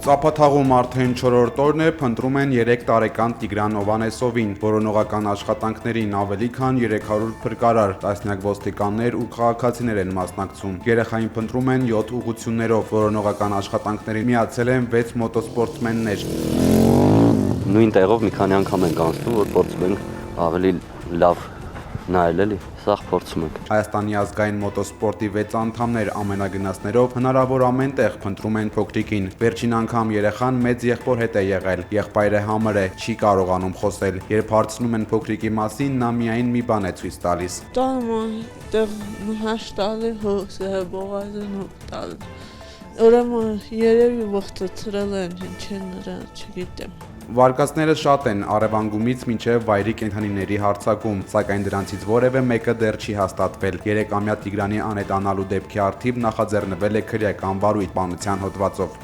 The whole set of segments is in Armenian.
Ծափաթաղում արդեն 4-րդ օրն է, փնտրում են 3 տարեկան Տիգրան Հովհաննեսովին, որոնողական աշխատանքներին ավելի քան 300 փրկարար, տասնյակ ոստիկաններ ու քաղաքացիներ են մասնակցում։ Երեխային փնտրում են 7 ուղղություններով, որոնողական աշխատանքներին միացել են 6 մոտոսպորտսմեններ։ Նույն տեղով մի քանի անգամ ենք անցնում, որ փորձում ենք ավելի լավ նայել էլի, սաղ փորձում ենք։ Հայաստանի ազգային մոտոսպորտի 6 անդամներ ամենագնացներով հնարավոր ամեն տեղ փնտրում են փոքրիկին։ Վերջին անգամ երեխան մեծ եղբոր հետ է եղել։ Եղբայրը համր է, չի կարողանում խոսել։ Երբ հարցնում են փոքրիկի մասին, նա միայն մի բան է ցույց տալիս։ Ուրեմն երևի ողջացրել են, ինչ են նրան, չգիտեմ։ Վարկածները շատ են, առևանգումից մինչև վայրի կենդանիների հարձակում, սակայն դրանցից որևէ մեկը դեռ չի հաստատվել։ 3-ամյա Տիգրանի անհետանալու դեպքի առթիվ նախաձեռնվել է քրեական վարույթ-պանության հոդվածով։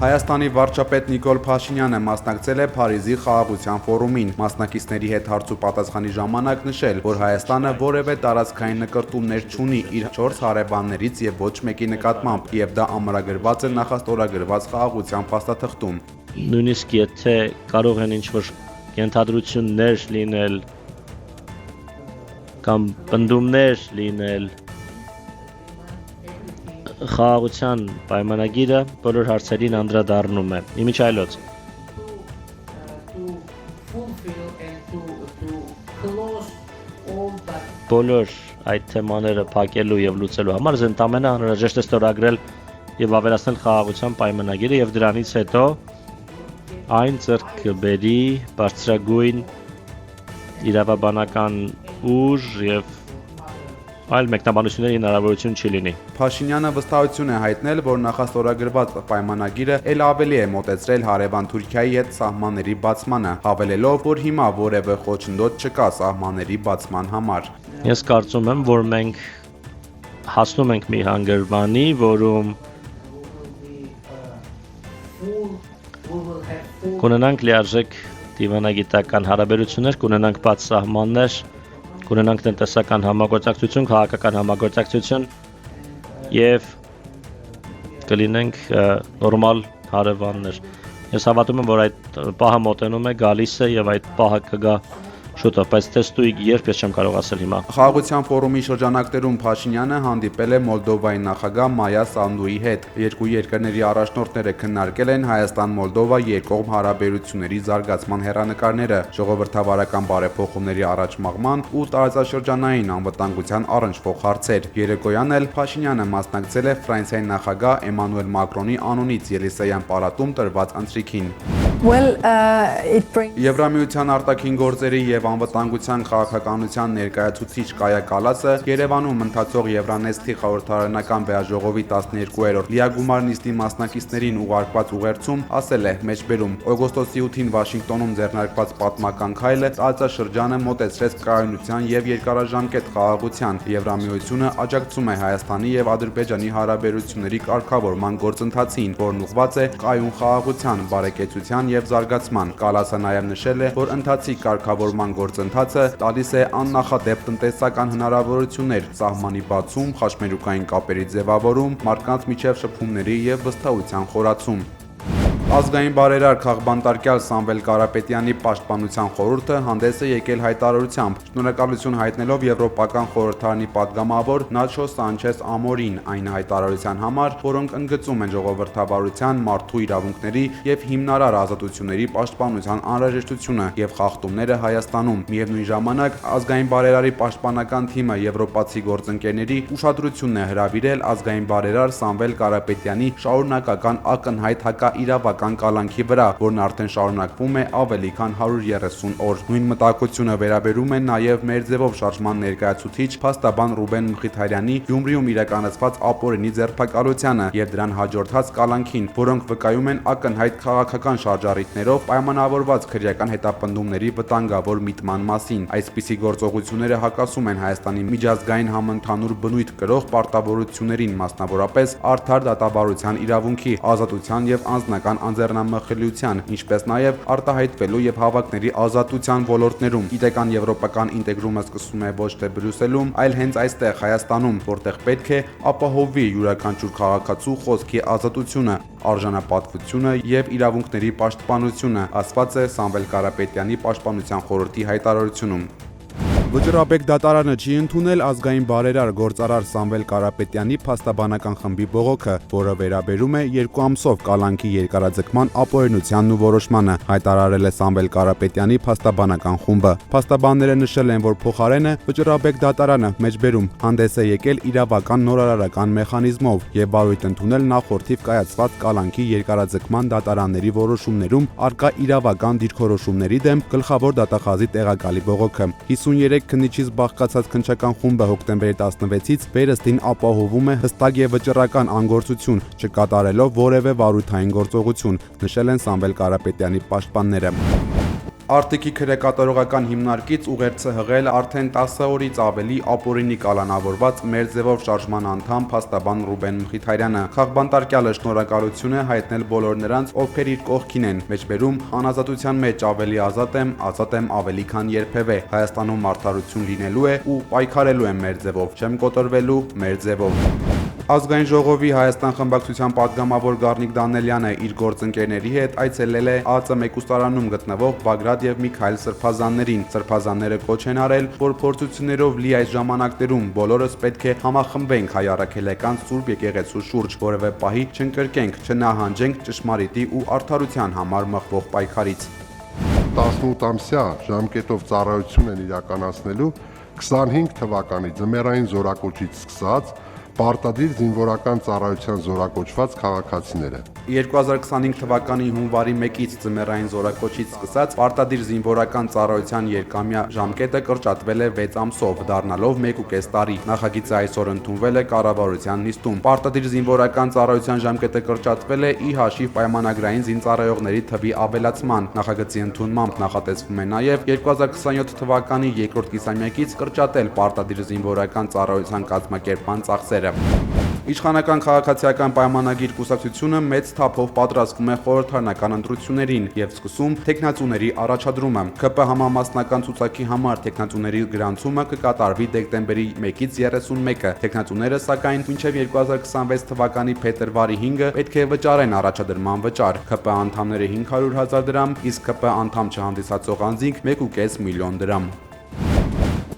Հայաստանի վարչապետ Նիկոլ Փաշինյանը մասնակցել է Փարիզի խաղաղության ֆորումին, մասնակիցների հետ հարց ու պատասխանի ժամանակ նշել, որ Հայաստանը որևէ տարածքային նկրտումներ չունի իր 4 հարևաններից եւ ոչ մեկի նկատմամբ, եւ դա ամրագրված է նախաստորագրված խաղաղության փաստաթղթում։ Նույնիսկ եթե կարող են ինչ-որ ենթադրություններ լինել կամ պնդումներ լինել, խաղաղության պայմանագիրը բոլոր հարցերին անդրադառնում է։ Իմիջայլոց։ Բոլոր այդ թեմաները փակելու եւ լուծելու համար զենտամենը անհրաժեշտ է ստորագրել եւ ավելացնել խաղաղության պայմանագիրը եւ դրանից հետո այն ձեռք կբերի բարձրագույն իրավաբանական ուժ եւ այլ մեկնաբանությունների հնարավորություն չի լինի։ Փաշինյանը վստահություն է հայտնել, որ նախաստորագրված պայմանագիրը ել ավելի է մոտեցրել հարևան Թուրքիայի հետ սահմանների բացմանը, հավելելով, որ հիմա որևէ խոչընդոտ չկա սահմանների բացման համար։ Ես կարծում եմ, որ մենք հասնում ենք մի հանգրվանի, որում կունենանք լիարժեք դիվանագիտական հարաբերություններ, կունենանք բաց սահմաններ, կունենանք տնտեսական համագործակցություն, քաղաքական համագործակցություն եւ կլինենք նորմալ հարևաններ։ Ես հավատում եմ, որ այդ պահը մոտենում է, գալիս է եւ այդ պահը կգա շուտով, բայց տեստույկ երբ ես չեմ կարող ասել հիմա։ Խաղաղության ֆորումի շրջանակներում Փաշինյանը հանդիպել է Մոլդովայի նախագահ Մայա Սանդուի հետ։ Երկու երկրների առաջնորդները քննարկել են Հայաստան-Մոլդովա երկկողմ հարաբերությունների զարգացման հեռանկարները, ժողովրդավարական բարեփոխումների առաջմաղման ու տարածաշրջանային անվտանգության առնչվող հարցեր։ Երեկոյան էլ Փաշինյանը մասնակցել է Ֆրանսիայի նախագահ Էմանուել Մակրոնի անունից Ելիսեյան պալատում տրված ընթրիքին։ Եվրամիության արտաքին գործերի եւ անվտանգության քաղաքականության ներկայացուցիչ Կայա Կալասը Երևանում ընթացող Եվրանեստի խորհրդարանական վեաժողովի 12-րդ լիագումար նիստի մասնակիցներին ուղարկված ուղերձում ասել է մեջբերում օգոստոսի 8-ին Վաշինգտոնում ձեռնարկված պատմական քայլը տարածաշրջանը մոտեցրեց կայունության եւ երկարաժամկետ խաղաղության։ Եվրամիությունը աջակցում է Հայաստանի եւ Ադրբեջանի հարաբերությունների կարգավորման գործընթացին, որն ուղղված է կայուն խաղաղության, բարեկեցության եւ զարգացման։ Կալասը նաեւ նշել է, որ ընթացիկ կարգավորման գործընթացը տալիս է աննախադեպ տնտեսական հնարավորություններ, սահմանի բացում, խաչմերուկային կապերի ձևավորում, մարդկանց միջև շփումների եւ վստահության խորացում։ Ազգային բարերար քաղբանտարկյալ Սամվել Կարապետյանի պաշտպանության խորհուրդը հանդես է եկել հայտարարությամբ, շնորհակալություն հայտնելով Եվրոպական խորհրդարանի падգամավոր Նաչո Սանչես Ամորին այն հայտարարության համար, որոնք ընդգծում են ժողովրդավարության, մարդու իրավունքների եւ հիմնարար ազատությունների պաշտպանության անհրաժեշտությունը եւ խախտումները Հայաստանում։ Միևնույն ժամանակ ազգային բարերարի պաշտպանական թիմը եվրոպացի գործընկերների ուշադրությունն է հրավիրել ազգային բարերար Սամվել Կարապետյանի շարունակական ակնհայտ հակաիրավական կալանքի վրա, որն արդեն շարունակվում է ավելի քան 130 օր։ Նույն մտահոգությունը վերաբերում է նաև մեր ձևով շարժման ներկայացուցիչ փաստաբան Ռուբեն Մխիթարյանի Գյումրիում իրականացված ապօրինի ձերբակալությանը եւ դրան հաջորդած կալանքին, որոնք վկայում են ակնհայտ քաղաքական շարժառիթներով պայմանավորված քրեական հետապնդումների վտանգավոր միտման մասին։ Այսպիսի գործողությունները հակասում են Հայաստանի միջազգային համընդհանուր բնույթ կրող պարտավորություններին, մասնավորապես արդար դատավարության իրավունքի, ազատության եւ անձնական անձեռնամխելիության, ինչպես նաև արտահայտվելու եւ հավաքների ազատության ոլորտներում։ Գիտական եվրոպական ինտեգրումը սկսում է ոչ թե Բրյուսելում, այլ հենց այստեղ Հայաստանում, որտեղ պետք է ապահովի յուրաքանչյուր քաղաքացու խոսքի ազատությունը, արժանապատվությունը եւ իրավունքների պաշտպանությունը, ասված է Սամվել Կարապետյանի պաշտպանության խորհրդի հայտարարությունում։ Վճռաբեկ դատարանը չի ընդունել ազգային բարերար գործարար Սամվել Կարապետյանի փաստաբանական խմբի բողոքը, որը վերաբերում է 2 ամսով կալանքի երկարաձգման ապօրինությանն ու որոշմանը, հայտարարել է Սամվել Կարապետյանի փաստաբանական խումբը։ Փաստաբանները նշել են, որ փոխարենը վճռաբեկ դատարանը մեջբերում հանդես է եկել իրավական նորարարական մեխանիզմով եւ բարույթ ընդունել նախորդիվ կայացված կալանքի երկարաձգման դատարանների որոշումներում արկա իրավական դիրքորոշումների դեմ գլխավոր դատախազի տեղակալի բողոքը։ 53 քննիչից բաղկացած քննչական խումբը հոկտեմբերի 16-ից վերստին ապահովում է հստակ եւ վճռական անգործություն, չկատարելով որևէ վարույթային գործողություն, նշել են Սամվել Կարապետյանի պաշտպանները։ Արտիկի քրեկատարողական հիմնարկից ուղերձը հղել արդեն 10 օրից ավելի ապօրինի կալանավորված մեր ձևով շարժման անդամ փաստաբան Ռուբեն Մխիթարյանը։ Խաղբանտարկյալը շնորհակալություն է հայտնել բոլոր նրանց, ովքեր իր կողքին են, մեջբերում անազատության մեջ ավելի ազատ եմ ավելի քան երբևէ։ Հայաստանում արդարություն լինելու է ու պայքարելու եմ մեր ձևով, չեմ կոտորվելու մեր ձևով։ Ազգային ժողովի Հայաստան խմբակցության падգամավոր Գառնիկ Դանելյանը իր գործընկերների հետ այցելել է ԱԾ մեկուստարանում գտնվող Բագրատ եւ Միքայել սրբազաններին։ Սրբազանները կոչ են արել, որ փորձություններով լի այս ժամանակներում բոլորս պետք է համախմբենք հայ առաքելական Սուրբ եկեղեցու շուրջ, որևէ պահի չընկրկենք, չնահանջենք ճշմարիտի ու արդարության համար մղվող պայքարից։ 18-ամսյա ժամկետով ծառայություն են իրականացնելու 25 թվականի ձմեռային զորակոչից սկսած պարտադիր զինվորական ծառայության զորակոչված քաղաքացիները։ 2025 թվականի հունվարի 1-ից ձմեռային զորակոչից սկսած պարտադիր զինվորական ծառայության երկամյա ժամկետը կրճատվել է 6 ամսով, դառնալով 1.5 տարի։ Նախագիծը այսօր ընդունվել է կառավարության նիստում։ Պարտադիր զինվորական ծառայության ժամկետը կրճատվել է ի հաշիվ պայմանագրային զինծառայողների թվի ավելացման։ Նախագծի ընդունմամբ նախատեսվում է նաև 2027 թվականի երկրորդ կիսամյակից կրճատել պարտադիր զինվորական ծառայության կազմակերպման ծախսերը։ Իշխանական քաղաքացիական պայմանագիր կուսակցությունը մեծ թափով պատրաստվում է խորհրդարանական ընտրություններին եւ սկսում տեխնացուների առաջադրումը։ ԿՊ համամասնական ցուցակի համար տեխնացուների գրանցումը կկատարվի դեկտեմբերի 1-ից 31-ը։ Տեխնացուները սակայն մինչև 2026 թվականի փետրվարի 5-ը պետք է վճարեն առաջադրման վճար։ ԿՊ անդամները 500,000 դրամ, իսկ ԿՊ անդամ չհանդիսացող անձինք 1.5 միլիոն դրամ։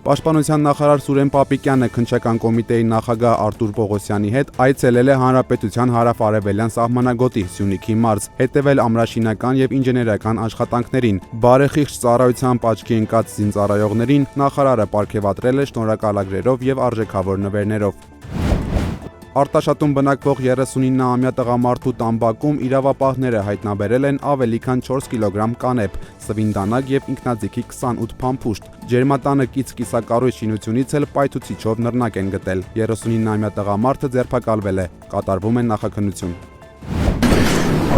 Պաշտպանության նախարար Սուրեն Պապիկյանը քննչական կոմիտեի նախագահ Արտուր Պողոսյանի հետ այցելել է Հանրապետության հարավ-արևելյան սահմանագոտի Սյունիքի մարզ, հետևել ամրաշինական եւ ինժեներական աշխատանքներին։ Բարեխիղճ ծառայությամբ աչքի ընկած զինծառայողներին նախարարը պարգևատրել է շնորհակալագրերով եւ արժեքավոր նվերներով։ Արտաշատում բնակվող 39-ամյա տղամարդու տամբակում իրավապահները հայտնաբերել են ավելի քան 4 կիլոգրամ կանեփ, սվինդանակ եւ ինքնաձիգի 28 փամփուշտ։ Ջերմատանը կից կիսակառույց շինությունից էլ պայթուցիչով նռնակ են գտել։ 39-ամյա տղամարդը ձերբակալվել է։ Կատարվում է նախաքննություն։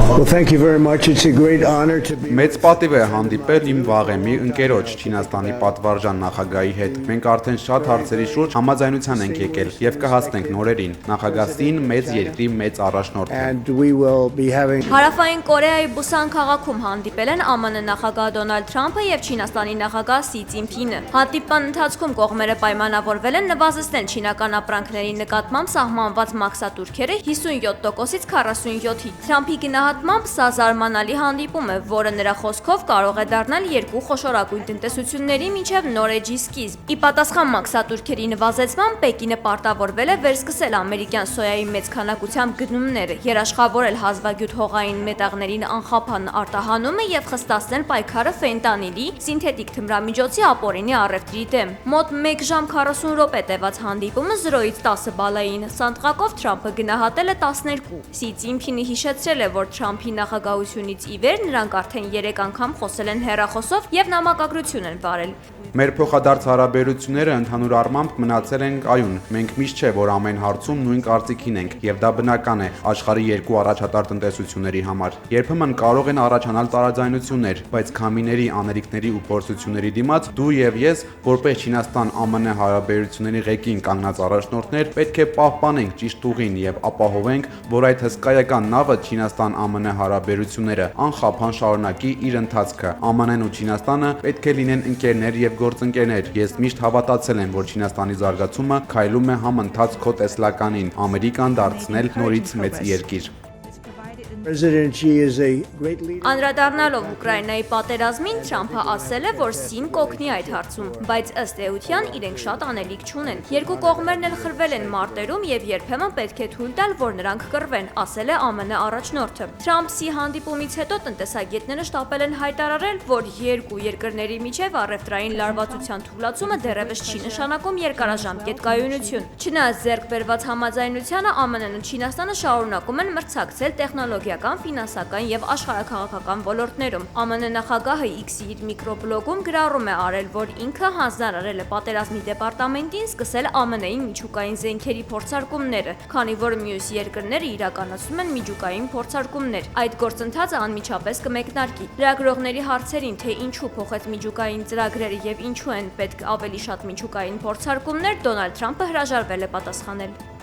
Well, thank you very much. It's a great honor to be. Մեծ պատիվ է հանդիպել իմ վաղեմի ընկերոջ Չինաստանի պատվարժան նախագահի հետ։ Մենք արդեն շատ հարցերի շուրջ համաձայնության ենք եկել եւ կհասնենք նորերին։ Նախագահին մեծ երկրի մեծ առաջնորդ է։ And we will be having. Հարավային Կորեայի Բուսան քաղաքում հանդիպել են ԱՄՆ նախագահ Դոնալդ Թրամփը եւ Չինաստանի նախագահ Սի Ցзինփինը։ Հանդիպման ընթացքում կողմերը պայմանավորվել են նվազեցնել չինական ապրանքների նկատմամբ սահմանված մաքսատուրքերը 57%-ից 47-ի։ Թրամփի գնահատմամբ սա զարմանալի հանդիպում է, որը նրա խոսքով կարող է դառնալ երկու խոշորագույն տնտեսությունների միջև նոր էջի սկիզբ։ Ի պատասխան մաքսատուրքերի նվազեցման Պեկինը պարտավորվել է վերսկսել ամերիկյան սոյայի մեծ քանակությամբ գնումները, երաշխավորել հազվագյուտ հողային մետաղներին անխափան արտահանումը եւ խստացնել պայքարը ֆենտանիլի, սինթետիկ թմրամիջոցի ապօրինի առևտրի դեմ։ Մոտ 1 ժամ 40 րոպե տևած հանդիպումը 0-ից 10 բալային սանդղակով Թրամփը գնահատել է 12։ Սի Ցзինփինը հիշեցրել է, որ Թրամփի նախագահությունից ի վեր նրանք արդեն 3 անգամ խոսել են հեռախոսով եւ նամակագրություն են վարել։ Մեր փոխադարձ հարաբերությունները ընդհանուր առմամբ մնացել են կայուն։ Մենք միշտ չէ, որ ամեն հարցում նույն կարծիքին ենք, եւ դա բնական է աշխարհի երկու առաջատար տնտեսությունների համար։ Երբեմն կարող են առաջանալ տարաձայնություններ, բայց քամիների, աներիքների ու փորձությունների դիմաց դու եւ ես, որպես Չինաստան-ԱՄՆ հարաբերությունների ղեկին կանգնած առաջնորդներ, պետք է պահպանենք ճիշտ ուղին եւ ապահովենք, որ այդ հսկայական նավը Չինաստան-ԱՄՆ ԱՄՆ հարաբերությունները, անխափան շարունակի իր ընթացքը։ ԱՄՆ-ն ու Չինաստանը պետք է լինեն ընկերներ եւ գործընկերներ։ Ես միշտ հավատացել եմ, որ Չինաստանի զարգացումը քայլում է համընթաց քո տեսլականին՝ Ամերիկան դարձնել նորից մեծ երկիր։ President Xi is a great leader. Անդրադառնալով Ուկրաինայի պատերազմին, Թրամփը ասել է, որ Սին կօգնի այդ հարցում, բայց ըստ էության իրենք շատ անելիք չունեն։ Երկու կողմերն էլ խրվել են մարտերում եւ երբեմն պետք է թույլ տալ, որ նրանք կռվեն, ասել է ԱՄՆ առաջնորդը։ Թրամփ-Սի հանդիպումից հետո տնտեսագետները շտապել են հայտարարել, որ երկու երկրների միջև առևտրային լարվածության թուլացումը դեռևս չի նշանակում երկարաժամկետ կայունություն։ Չնայած ձեռք բերված համաձայնությանը, ԱՄՆ-ն ու Չինաստանը շարունակում են մրցակցել տեխնոլոգիական, ֆինանսական եւ աշխարհաքաղաքական ոլորտներում։ ԱՄՆ նախագահը X-ի իր միկրոբլոգում գրառում է արել, որ ինքը հանձնարարել է պատերազմի դեպարտամենտին սկսել ԱՄՆ-ին միջուկային զենքերի փորձարկումները, քանի որ մյուս երկրները իրականացնում են միջուկային փորձարկումներ։ Այդ գործընթացը անմիջապես կմեկնարկի։ Լրագրողների հարցերին, թե ինչու փոխեց միջուկային ծրագրերը եւ ինչու են պետք ավելի շատ միջուկային փորձարկումներ, Դոնալդ Թրամփը հրաժարվել է պատասխանել։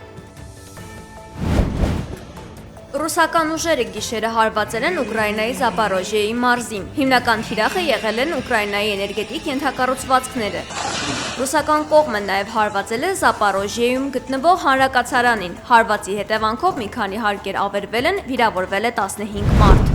Ռուսական ուժերը գիշերը հարվածել են Ուկրաինայի Զապորոժիեի մարզին։ Հիմնական թիրախը եղել են Ուկրաինայի էներգետիկ ենթակառուցվածքները։ Ռուսական կողմը նաև հարվածել է Զապորոժիեում գտնվող հանրակացարանին։ Հարվածի հետևանքով մի քանի հարկեր ավերվել են, վիրավորվել է 15 մարդ։